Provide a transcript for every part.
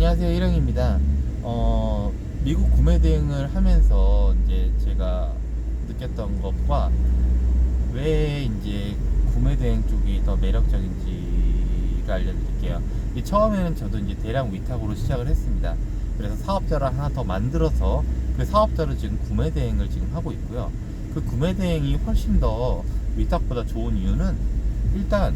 안녕하세요, 일영입니다. 미국 구매 대행을 하면서 이제 제가 느꼈던 것과 왜 이제 구매 대행 쪽이 더 매력적인지를 알려드릴게요. 처음에는 저도 이제 대량 위탁으로 시작을 했습니다. 그래서 사업자를 하나 더 만들어서 그 사업자로 지금 구매 대행을 지금 하고 있고요. 그 구매 대행이 훨씬 더 위탁보다 좋은 이유는 일단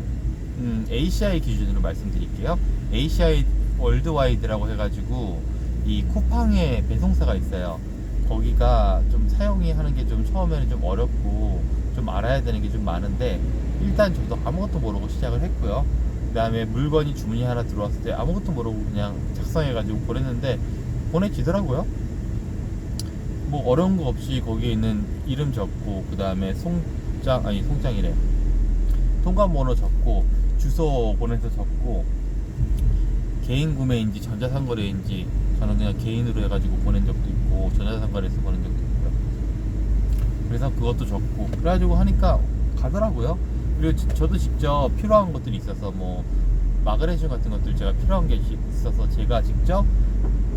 ACI 기준으로 말씀드릴게요. ACI 월드와이드라고 해가지고 이 쿠팡의 배송사가 있어요. 거기가 좀 사용이 하는 게 좀 처음에는 좀 어렵고 좀 알아야 되는 게 좀 많은데, 일단 저도 아무것도 모르고 시작을 했고요. 그 다음에 물건이 주문이 하나 들어왔을 때 아무것도 모르고 그냥 작성해가지고 보냈는데 보내지더라고요. 뭐 어려운 거 없이 거기에 있는 이름 적고, 그 다음에 송장이래, 통관번호 적고, 주소 보내서 적고, 개인 구매인지 전자상거래인지 저는 그냥 개인으로 해가지고 보낸 적도 있고, 전자상거래에서 보낸 적도 있고요. 그래서 그것도 적고 그래가지고 하니까 가더라고요. 그리고 저도 직접 필요한 것들이 있어서, 뭐 마그네슘 같은 것들 제가 필요한 게 있어서 제가 직접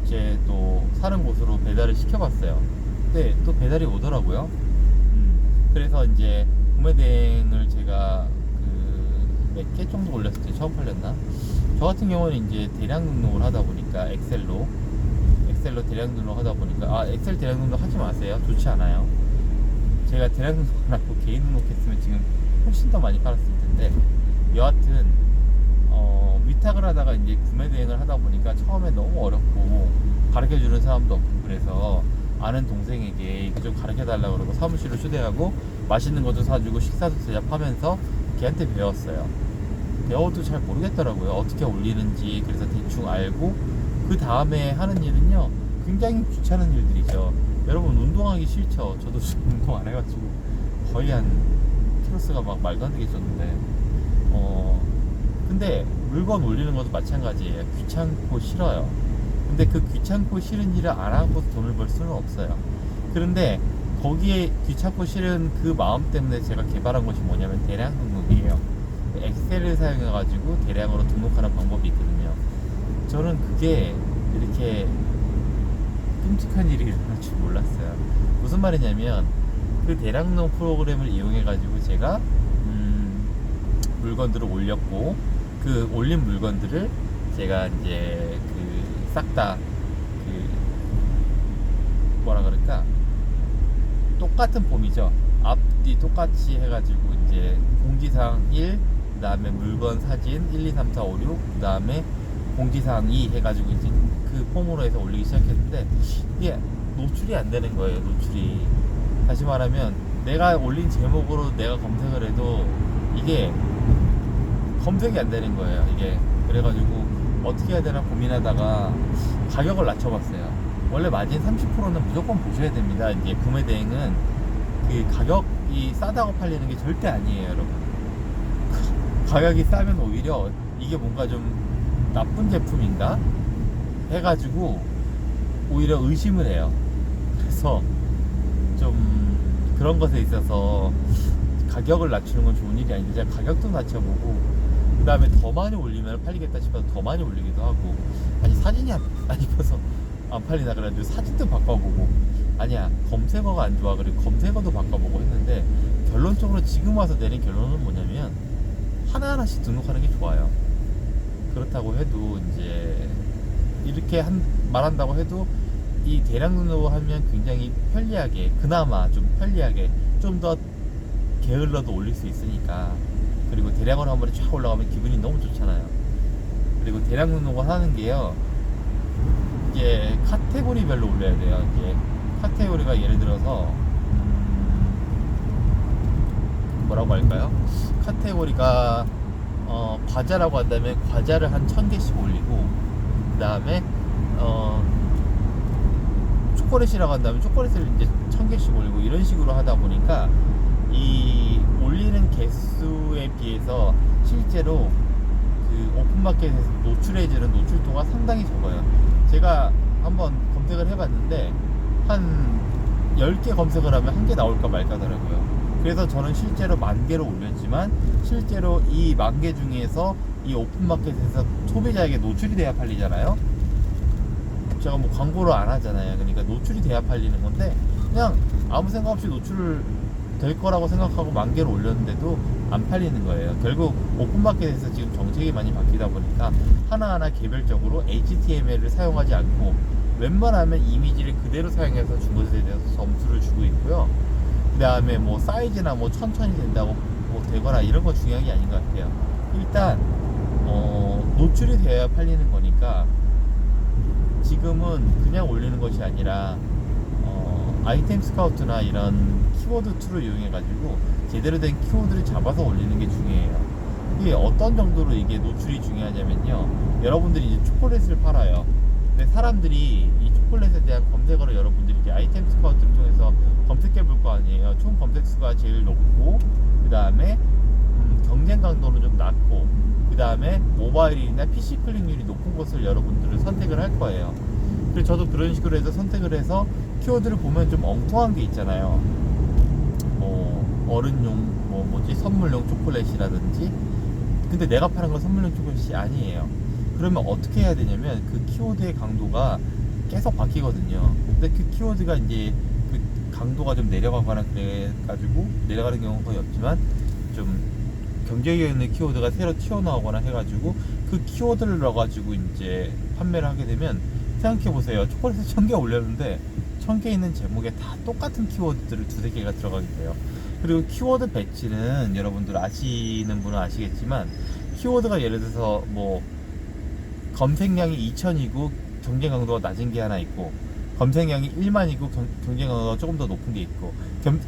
제 또 사는 곳으로 배달을 시켜봤어요. 근데 또 배달이 오더라고요. 그래서 이제 구매 대행을 제가 몇 개 정도 올렸을 때 처음 팔렸나? 저 같은 경우는 이제 대량 등록을 하다 보니까 엑셀로 대량 등록 하다 보니까, 엑셀 대량 등록 하지 마세요. 좋지 않아요. 제가 대량 등록 안 하고 개인 등록했으면 지금 훨씬 더 많이 팔았을 텐데, 여하튼 위탁을 하다가 이제 구매 대행을 하다 보니까 처음에 너무 어렵고 가르쳐 주는 사람도 없고, 그래서 아는 동생에게 좀 가르쳐 달라고 그러고 사무실로 초대하고 맛있는 것도 사주고 식사도 대접하면서 걔한테 배웠어요. 배워도 잘 모르겠더라고요, 어떻게 올리는지. 그래서 대충 알고 그 다음에 하는 일은요, 굉장히 귀찮은 일들이죠. 여러분, 운동하기 싫죠? 저도 지금 운동 안 해가지고 거의 한 키로수가 막 말도 안 되게 쪘는데, 근데 물건 올리는 것도 마찬가지예요. 귀찮고 싫어요. 근데 그 귀찮고 싫은 일을 안 하고 돈을 벌 수는 없어요. 그런데 거기에 귀찮고 싫은 그 마음 때문에 제가 개발한 것이 뭐냐면 대량 등록이에요. 엑셀을 사용해가지고 대량으로 등록하는 방법이 있거든요. 저는 그게 이렇게 끔찍한 일이 일어날 줄 몰랐어요. 무슨 말이냐면, 그 대량 등록 프로그램을 이용해가지고 제가 물건들을 올렸고, 그 올린 물건들을 제가 이제 싹 다 뭐라 그럴까, 똑같은 폼이죠. 앞뒤 똑같이 해가지고 이제 공지사항 1, 그 다음에 물건 사진 1, 2, 3, 4, 5, 6, 그 다음에 공지사항 2 해가지고 이제 그 폼으로 해서 올리기 시작했는데, 이게 노출이 안 되는 거예요. 노출이, 다시 말하면 내가 올린 제목으로 내가 검색을 해도 이게 검색이 안 되는 거예요, 이게. 그래가지고 어떻게 해야 되나 고민하다가 가격을 낮춰봤어요. 원래 마진 30%는 무조건 보셔야 됩니다. 이제 구매 대행은 그 가격이 싸다고 팔리는 게 절대 아니에요, 여러분. 가격이 싸면 오히려 이게 뭔가 좀 나쁜 제품인가 해가지고 오히려 의심을 해요. 그래서 좀 그런 것에 있어서 가격을 낮추는 건 좋은 일이 아닌데, 제가 가격도 낮춰보고, 그 다음에 더 많이 올리면 팔리겠다 싶어서 더 많이 올리기도 하고, 아니 사진이 안 이뻐서 안 팔리나 그래가지고 사진도 바꿔보고, 아니야 검색어가 안 좋아 그리고 검색어도 바꿔보고 했는데, 결론적으로 지금 와서 내린 결론은 뭐냐면 하나하나씩 등록하는 게 좋아요. 그렇다고 해도 이제 이렇게 말한다고 해도 이 대량 등록을 하면 굉장히 편리하게, 그나마 좀 편리하게 좀 더 게을러도 올릴 수 있으니까. 그리고 대량으로 한 번에 쫙 올라가면 기분이 너무 좋잖아요. 그리고 대량 등록을 하는 게요, 이게 카테고리별로 올려야 돼요. 이게 카테고리가 예를 들어서 뭐라고 할까요? 카테고리가 과자라고 한다면 과자를 한 1000개씩 올리고, 그 다음에 초콜릿이라고 한다면 초콜릿을 이제 1000개씩 올리고, 이런 식으로 하다 보니까 이 올리는 개수에 비해서 실제로 그 오픈마켓에서 노출해지는 노출도가 상당히 적어요. 제가 한번 검색을 해봤는데 한 10개 검색을 하면 한 개 나올까 말까 하더라고요. 그래서 저는 실제로 10,000개로 올렸지만, 실제로 이 10,000개 중에서 이 오픈마켓에서 소비자에게 노출이 돼야 팔리잖아요. 제가 뭐 광고를 안 하잖아요. 그러니까 노출이 돼야 팔리는 건데 그냥 아무 생각 없이 노출 될 거라고 생각하고 10,000개를 올렸는데도 안 팔리는 거예요. 결국 오픈마켓에서 지금 정책이 많이 바뀌다 보니까 하나하나 개별적으로 HTML을 사용하지 않고 웬만하면 이미지를 그대로 사용해서 준 것에 대해서 점수를 주고 있고요. 그 다음에 뭐 사이즈나 뭐 천천히 된다고 뭐 되거나 이런 거 중요한 게 아닌 것 같아요. 일단 노출이 되어야 팔리는 거니까 지금은 그냥 올리는 것이 아니라 아이템 스카우트나 이런 키워드 툴을 이용해 가지고 제대로 된 키워드를 잡아서 올리는 게 중요해요. 이게 어떤 정도로 이게 노출이 중요하냐면요, 여러분들이 이제 초콜릿을 팔아요. 근데 사람들이 이 초콜릿에 대한 검색어를 여러분들이 이제 아이템 스카우트를 통해서 검색해 볼 거 아니에요. 총 검색 수가 제일 높고, 그 다음에 경쟁 강도는 좀 낮고, 그 다음에 모바일이나 PC 클릭률이 높은 것을 여러분들은 선택을 할 거예요. 그래서 저도 그런 식으로 해서 선택을 해서 키워드를 보면 좀 엉뚱한 게 있잖아요. 뭐 어른용 뭐지 선물용 초콜릿이라든지. 근데 내가 파는 건 선물용 초콜릿이 아니에요. 그러면 어떻게 해야 되냐면 그 키워드의 강도가 계속 바뀌거든요. 근데 그 키워드가 이제 그 강도가 좀 내려가거나 그래가지고 내려가는 경우가 거의 없지만 좀 경쟁력 있는 키워드가 새로 튀어나오거나 해가지고 그 키워드를 넣어가지고 이제 판매를 하게 되면, 생각해보세요. 초콜릿을 1000개 올렸는데 1000개 있는 제목에 다 똑같은 키워드들을 두세 개가 들어가게 돼요. 그리고 키워드 배치는 여러분들 아시는 분은 아시겠지만, 키워드가 예를 들어서 뭐 검색량이 2000이고 경쟁 강도가 낮은 게 하나 있고, 검색량이 1만이고 경쟁 강도가 조금 더 높은 게 있고,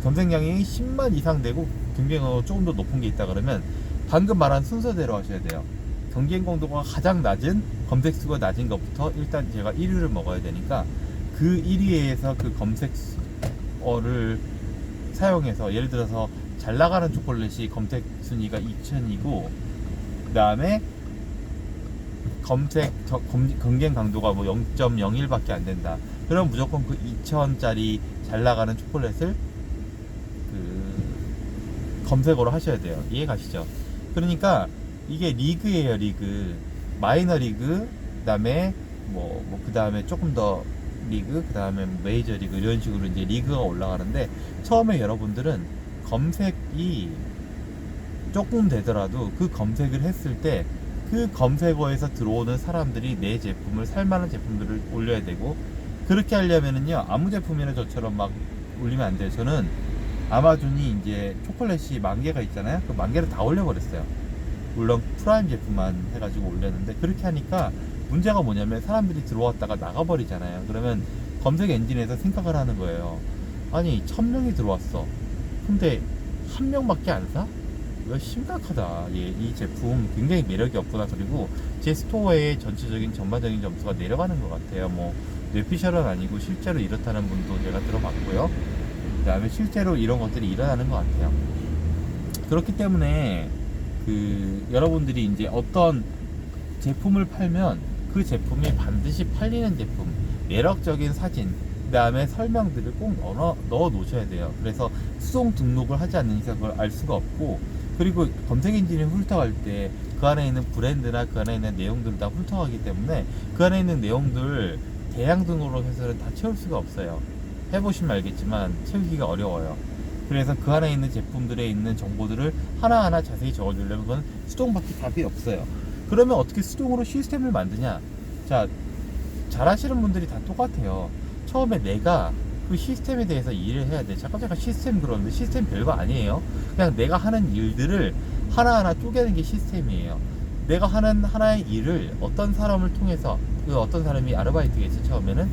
검색량이 10만 이상 되고 경쟁 강도가 조금 더 높은 게 있다 그러면 방금 말한 순서대로 하셔야 돼요. 경쟁 강도가 가장 낮은, 검색 수가 낮은 것부터 일단 제가 1위를 먹어야 되니까 그 1위에서 그 검색어를 사용해서, 예를 들어서 잘 나가는 초콜릿이 검색 순위가 2000이고 그 다음에 경쟁 강도가 뭐 0.01밖에 안 된다. 그럼 무조건 그 2000짜리 잘 나가는 초콜릿을 그 검색어로 하셔야 돼요. 이해 가시죠? 그러니까 이게 리그예요, 리그. 마이너 리그, 그 다음에 그 다음에 조금 더 리그, 그 다음에 메이저 리그, 이런 식으로 이제 리그가 올라가는데, 처음에 여러분들은 검색이 조금 되더라도 그 검색을 했을 때 그 검색어에서 들어오는 사람들이 내 제품을 살만한 제품들을 올려야 되고, 그렇게 하려면은요, 아무 제품이나 저처럼 막 올리면 안 돼요. 저는 아마존이 이제 초콜릿이 10,000개가 있잖아요. 그 10,000개를 다 올려버렸어요. 물론 프라임 제품만 해가지고 올렸는데, 그렇게 하니까 문제가 뭐냐면 사람들이 들어왔다가 나가버리잖아요. 그러면 검색 엔진에서 생각을 하는 거예요. 아니 1000명이 들어왔어. 근데 1명밖에 안 사? 이거 심각하다. 이 제품 굉장히 매력이 없구나. 그리고 제 스토어의 전체적인 전반적인 점수가 내려가는 것 같아요. 뭐 뇌피셜은 아니고 실제로 이렇다는 분도 제가 들어봤고요. 그 다음에 실제로 이런 것들이 일어나는 것 같아요. 그렇기 때문에 여러분들이 이제 어떤 제품을 팔면 그 제품이 반드시 팔리는 제품, 매력적인 사진, 그 다음에 설명들을 꼭 넣어 놓으셔야 돼요. 그래서 수동 등록을 하지 않는 이상 그걸 알 수가 없고, 그리고 검색 엔진을 훑어갈 때 그 안에 있는 브랜드나 그 안에 있는 내용들을 다 훑어가기 때문에 그 안에 있는 내용들 대량 등록해서는 다 채울 수가 없어요. 해보시면 알겠지만 채우기가 어려워요. 그래서 그 안에 있는 제품들에 있는 정보들을 하나하나 자세히 적어주려면 그건 수동밖에 답이 없어요. 그러면 어떻게 수동으로 시스템을 만드냐? 자, 잘하시는 분들이 다 똑같아요. 처음에 내가 그 시스템에 대해서 일을 해야 돼. 잠깐 시스템 그러는데 시스템 별거 아니에요. 그냥 내가 하는 일들을 하나하나 쪼개는 게 시스템이에요. 내가 하는 하나의 일을 어떤 사람을 통해서, 그 어떤 사람이 아르바이트겠지 처음에는.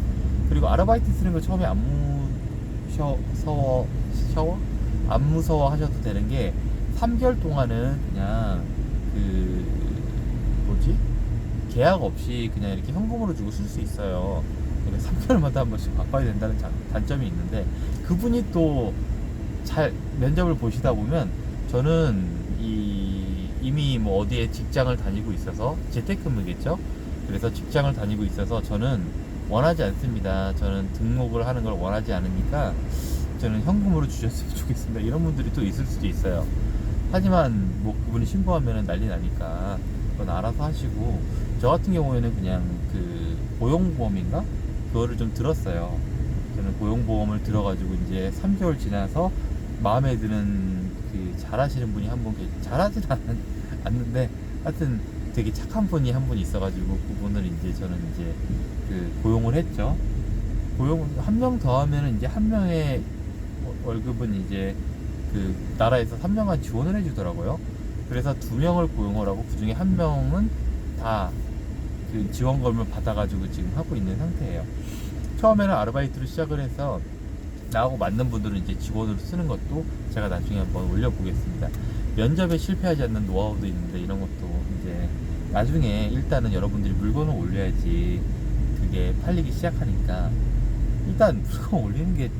그리고 아르바이트 쓰는 거 처음에 안 무서워 하셔도 되는 게, 3개월 동안은 그냥 계약 없이 그냥 이렇게 현금으로 주고 쓸 수 있어요. 그러니까 3개월마다 한 번씩 바꿔야 된다는 단점이 있는데, 그분이 또 잘 면접을 보시다 보면, 저는 이미 뭐 어디에 직장을 다니고 있어서, 재택근무겠죠? 그래서 직장을 다니고 있어서 저는 원하지 않습니다. 저는 등록을 하는 걸 원하지 않으니까 저는 현금으로 주셨으면 좋겠습니다. 이런 분들이 또 있을 수도 있어요. 하지만 뭐 그분이 신고하면 난리 나니까 그건 알아서 하시고, 저 같은 경우에는 그냥 고용보험인가? 그거를 좀 들었어요. 저는 고용보험을 들어가지고 이제 3개월 지나서 마음에 드는 그 잘하시는 분이 한 분 잘하진 않는데 하여튼 되게 착한 분이 한 분 있어가지고 그분을 이제 저는 이제 그 고용을 했죠. 고용 한 명 더 하면은 이제 한 명의 월급은 이제 그 나라에서 3년간 지원을 해주더라고요. 그래서 2명을 고용을 하고 그 중에 한 명은 다 그 지원금을 받아가지고 지금 하고 있는 상태예요. 처음에는 아르바이트로 시작을 해서 나하고 맞는 분들은 이제 직원으로 쓰는 것도 제가 나중에 한번 올려보겠습니다. 면접에 실패하지 않는 노하우도 있는데 이런 것도 이제 나중에 일단은 여러분들이 물건을 올려야지 그게 팔리기 시작하니까 일단 물건 올리는 게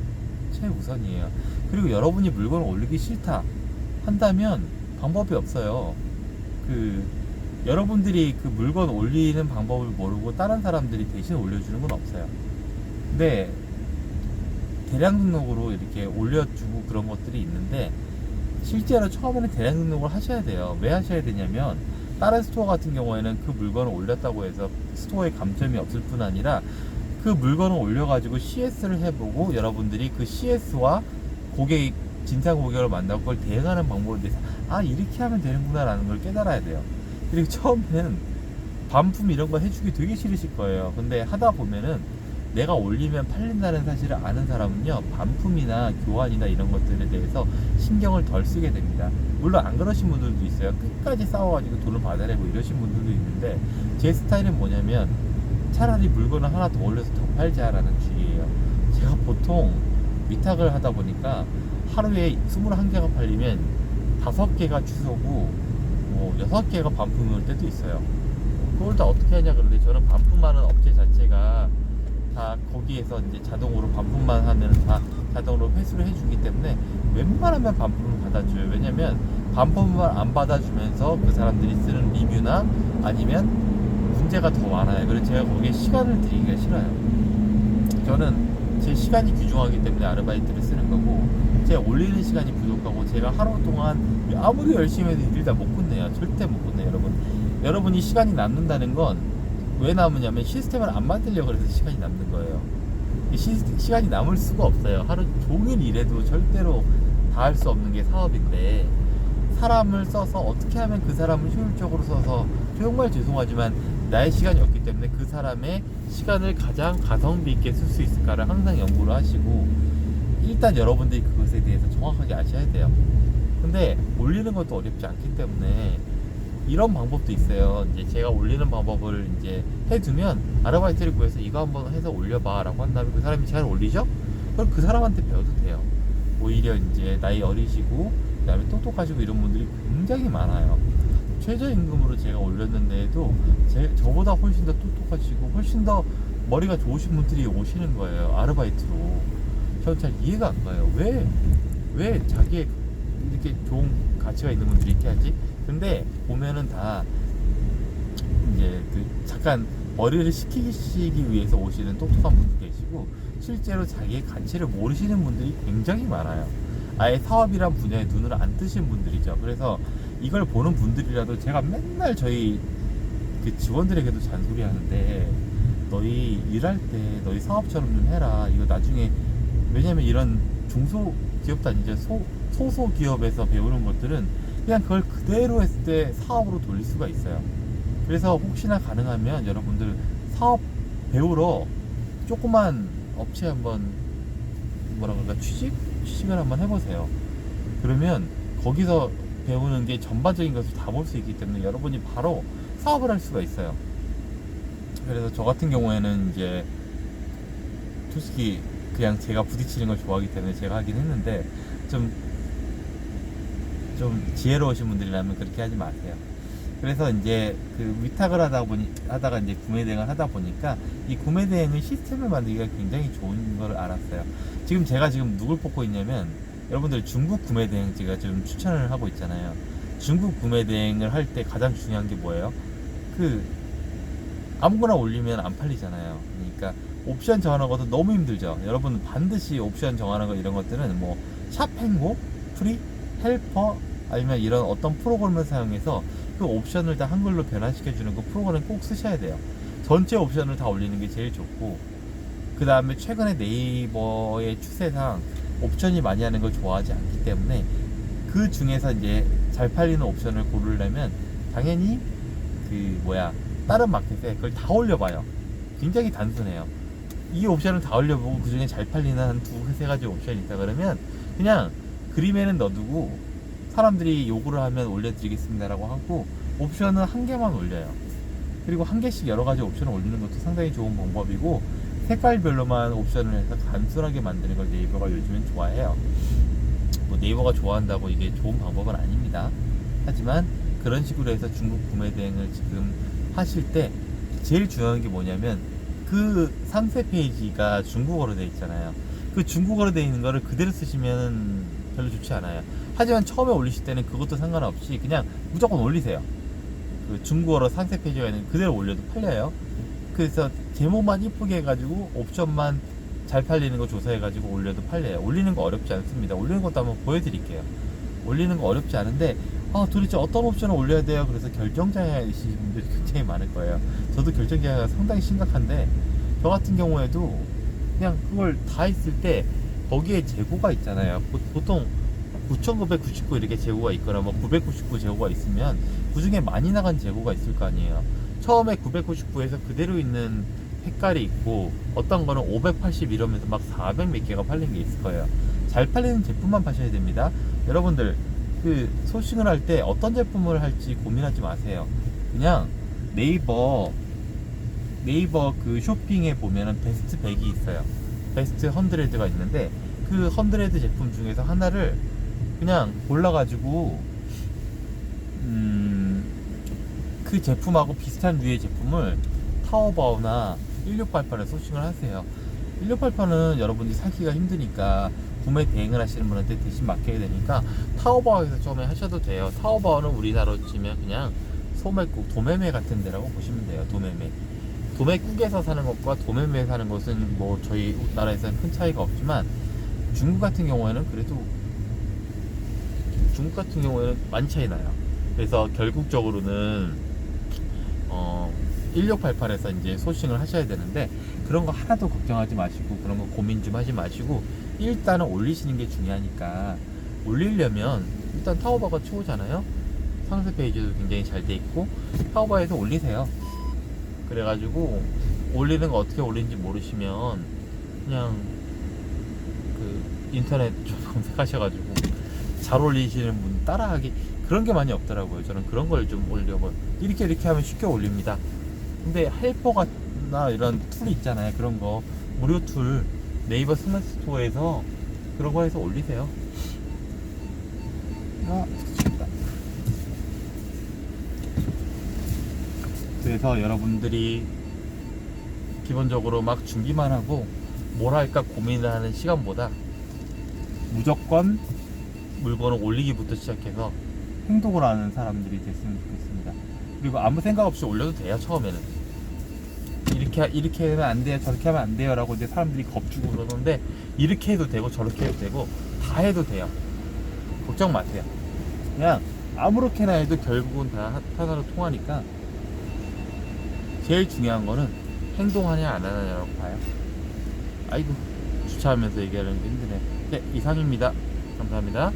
최우선이에요. 그리고 여러분이 물건을 올리기 싫다 한다면 방법이 없어요. 그 여러분들이 그 물건 올리는 방법을 모르고 다른 사람들이 대신 올려주는 건 없어요. 근데 대량 등록으로 이렇게 올려주고 그런 것들이 있는데 실제로 처음에는 대량 등록을 하셔야 돼요. 왜 하셔야 되냐면 다른 스토어 같은 경우에는 그 물건을 올렸다고 해서 스토어에 감점이 없을 뿐 아니라 그 물건을 올려가지고 CS를 해보고 여러분들이 그 CS와 고객 진상 고객을 만나고 그걸 대응하는 방법에 대해서 아 이렇게 하면 되는구나 라는 걸 깨달아야 돼요. 그리고 처음에는 반품 이런 거 해주기 되게 싫으실 거예요. 근데 하다 보면은 내가 올리면 팔린다는 사실을 아는 사람은요 반품이나 교환이나 이런 것들에 대해서 신경을 덜 쓰게 됩니다. 물론 안 그러신 분들도 있어요. 끝까지 싸워가지고 돈을 받아내고 이러신 분들도 있는데 제 스타일은 뭐냐면 차라리 물건을 하나 더 올려서 더 팔자라는 주의예요. 제가 보통 위탁을 하다 보니까 하루에 21개가 팔리면 5개가 취소고 뭐 6개가 반품이 올 때도 있어요. 그걸 다 어떻게 하냐 그러는데 저는 반품하는 업체 자체가 다 거기에서 이제 자동으로 반품만 하면 다 자동으로 회수를 해주기 때문에 웬만하면 반품을 받아줘요. 왜냐면 반품을 안 받아주면서 그 사람들이 쓰는 리뷰나 아니면 문제가 더 많아요. 그래서 제가 거기에 시간을 들이기가 싫어요. 저는 제 시간이 귀중하기 때문에 아르바이트를 쓰는 거고 제가 올리는 시간이 부족하고 제가 하루 동안 아무리 열심히 해도 일을 다 못 끝내요. 절대 못 끝내요. 여러분이 시간이 남는다는 건 왜 남으냐면 시스템을 안 만들려고 해서 시간이 남는 거예요. 시간이 남을 수가 없어요. 하루 종일 일해도 절대로 다 할 수 없는 게 사업인데 사람을 써서 어떻게 하면 그 사람을 효율적으로 써서 정말 죄송하지만 나의 시간이 없기 때문에 그 사람의 시간을 가장 가성비 있게 쓸 수 있을까를 항상 연구를 하시고 일단 여러분들이 그것에 대해서 정확하게 아셔야 돼요. 근데 올리는 것도 어렵지 않기 때문에 이런 방법도 있어요. 이제 제가 올리는 방법을 이제 해두면 아르바이트를 구해서 이거 한번 해서 올려봐 라고 한 다음에 그 사람이 잘 올리죠? 그럼 그 사람한테 배워도 돼요. 오히려 이제 나이 어리시고 그 다음에 똑똑하시고 이런 분들이 굉장히 많아요. 최저임금으로 제가 올렸는데도 저보다 훨씬 더 똑똑하시고 훨씬 더 머리가 좋으신 분들이 오시는 거예요. 아르바이트로. 저는 잘 이해가 안 가요. 왜 자기의 이렇게 좋은 가치가 있는 분들이 이렇게 하지? 근데 보면은 다 이제 그 잠깐 머리를 식히기 위해서 오시는 똑똑한 분도 계시고 실제로 자기의 가치를 모르시는 분들이 굉장히 많아요. 아예 사업이란 분야에 눈을 안 뜨신 분들이죠. 그래서 이걸 보는 분들이라도 제가 맨날 저희 그 직원들에게도 잔소리 하는데 너희 일할 때 너희 사업처럼 좀 해라. 이거 나중에 왜냐면 이런 중소기업도 아니죠. 소소기업에서 배우는 것들은 그냥 그걸 그대로 했을 때 사업으로 돌릴 수가 있어요. 그래서 혹시나 가능하면 여러분들 사업 배우러 조그만 업체 한번 취직을 한번 해보세요. 그러면 거기서 배우는 게 전반적인 것을 다 볼 수 있기 때문에 여러분이 바로 사업을 할 수가 있어요. 그래서 저 같은 경우에는 이제 솔직히 그냥 제가 부딪히는 걸 좋아하기 때문에 제가 하긴 했는데 좀 지혜로우신 분들이라면 그렇게 하지 마세요. 그래서 이제 그 위탁을 하다가 이제 구매 대행을 하다 보니까 이 구매 대행의 시스템을 만들기가 굉장히 좋은 걸 알았어요. 제가 누굴 뽑고 있냐면 여러분들 중국 구매 대행 제가 지금 추천을 하고 있잖아요. 중국 구매 대행을 할 때 가장 중요한 게 뭐예요? 아무거나 올리면 안 팔리잖아요. 그러니까 옵션 정하는 것도 너무 힘들죠. 여러분 반드시 옵션 정하는 거 이런 것들은 뭐 샵행고, 프리, 헬퍼 아니면 이런 어떤 프로그램을 사용해서 그 옵션을 다 한글로 변환시켜주는 그 프로그램 꼭 쓰셔야 돼요. 전체 옵션을 다 올리는 게 제일 좋고 그 다음에 최근에 네이버의 추세상 옵션이 많이 하는 걸 좋아하지 않기 때문에 그 중에서 이제 잘 팔리는 옵션을 고르려면 당연히 다른 마켓에 그걸 다 올려봐요. 굉장히 단순해요. 이 옵션을 다 올려보고 그 중에 잘 팔리는 한 두세 가지 옵션이 있다 그러면 그냥 그림에는 넣어두고 사람들이 요구를 하면 올려드리겠습니다라고 하고 옵션은 한 개만 올려요. 그리고 한 개씩 여러 가지 옵션을 올리는 것도 상당히 좋은 방법이고 색깔별로만 옵션을 해서 단순하게 만드는 걸 네이버가 요즘엔 좋아해요. 뭐 네이버가 좋아한다고 이게 좋은 방법은 아닙니다. 하지만 그런 식으로 해서 중국 구매 대행을 지금 하실 때 제일 중요한 게 뭐냐면 그 상세 페이지가 중국어로 되어 있잖아요. 그 중국어로 되어 있는 거를 그대로 쓰시면 별로 좋지 않아요. 하지만 처음에 올리실 때는 그것도 상관없이 그냥 무조건 올리세요. 그 중국어로 상세 페이지가 있는 그대로 올려도 팔려요. 그래서 제목만 이쁘게 해가지고 옵션만 잘 팔리는 거 조사해가지고 올려도 팔려요. 올리는 거 어렵지 않습니다. 올리는 것도 한번 보여드릴게요. 올리는 거 어렵지 않은데 도대체 어떤 옵션을 올려야 돼요? 그래서 결정장애이신 분들이 굉장히 많을 거예요. 저도 결정장애가 상당히 심각한데 저 같은 경우에도 그냥 그걸 다 했을 때 거기에 재고가 있잖아요. 보통 9,999 이렇게 재고가 있거나 뭐 999 재고가 있으면 그 중에 많이 나간 재고가 있을 거 아니에요. 처음에 999에서 그대로 있는 색깔이 있고 어떤 거는 580 이러면서 막 400 몇 개가 팔린 게 있을 거예요. 잘 팔리는 제품만 파셔야 됩니다. 여러분들 그 소싱을 할 때 어떤 제품을 할지 고민하지 마세요. 그냥 네이버 그 쇼핑에 보면은 베스트 100이 있어요. 베스트 100가 있는데 그 100 제품 중에서 하나를 그냥 골라가지고 그 제품하고 비슷한 류의 제품을 타오바오나 1688에 소싱을 하세요. 1688은 여러분이 사기가 힘드니까 구매 대행을 하시는 분한테 대신 맡겨야 되니까 타오바오에서 처음에 하셔도 돼요. 타오바오는 우리나라로 치면 그냥 소매국, 도매매 같은 데라고 보시면 돼요. 도매국에서 사는 것과 도매매에 사는 것은 뭐 저희 나라에서는 큰 차이가 없지만 중국 같은 경우에는 많이 차이 나요. 그래서 결국적으로는 1688에서 이제 소싱을 하셔야 되는데 그런 거 하나도 걱정하지 마시고 그런 거 고민 좀 하지 마시고 일단은 올리시는 게 중요하니까 올리려면 일단 타오바오가 최고잖아요. 상세 페이지도 굉장히 잘 돼 있고 타오바오에서 올리세요. 그래가지고 올리는 거 어떻게 올리는지 모르시면 그냥 그 인터넷 좀 검색하셔가지고 잘 올리시는 분 따라하기 그런 게 많이 없더라고요. 저는 그런 걸 좀 올려고 이렇게 하면 쉽게 올립니다. 근데 헬퍼나 이런 툴 있잖아요. 그런 거 무료 툴 네이버 스마트 스토어에서 그런 거 해서 올리세요. 좋다. 그래서 여러분들이 기본적으로 막 준비만 하고 뭘 할까 고민을 하는 시간보다 무조건 물건을 올리기부터 시작해서 행동을 하는 사람들이 됐으면 좋겠습니다. 그리고 아무 생각 없이 올려도 돼요. 처음에는 이렇게 하면 안 돼요, 저렇게 하면 안 돼요 라고 이제 사람들이 겁주고 그러는데 이렇게 해도 되고 저렇게 해도 되고 다 해도 돼요. 걱정 마세요. 그냥 아무렇게나 해도 결국은 다 하나로 통하니까 제일 중요한 거는 행동하냐 안 하냐라고 봐요. 아이고 주차하면서 얘기하는 게 힘드네. 네, 이상입니다. 감사합니다.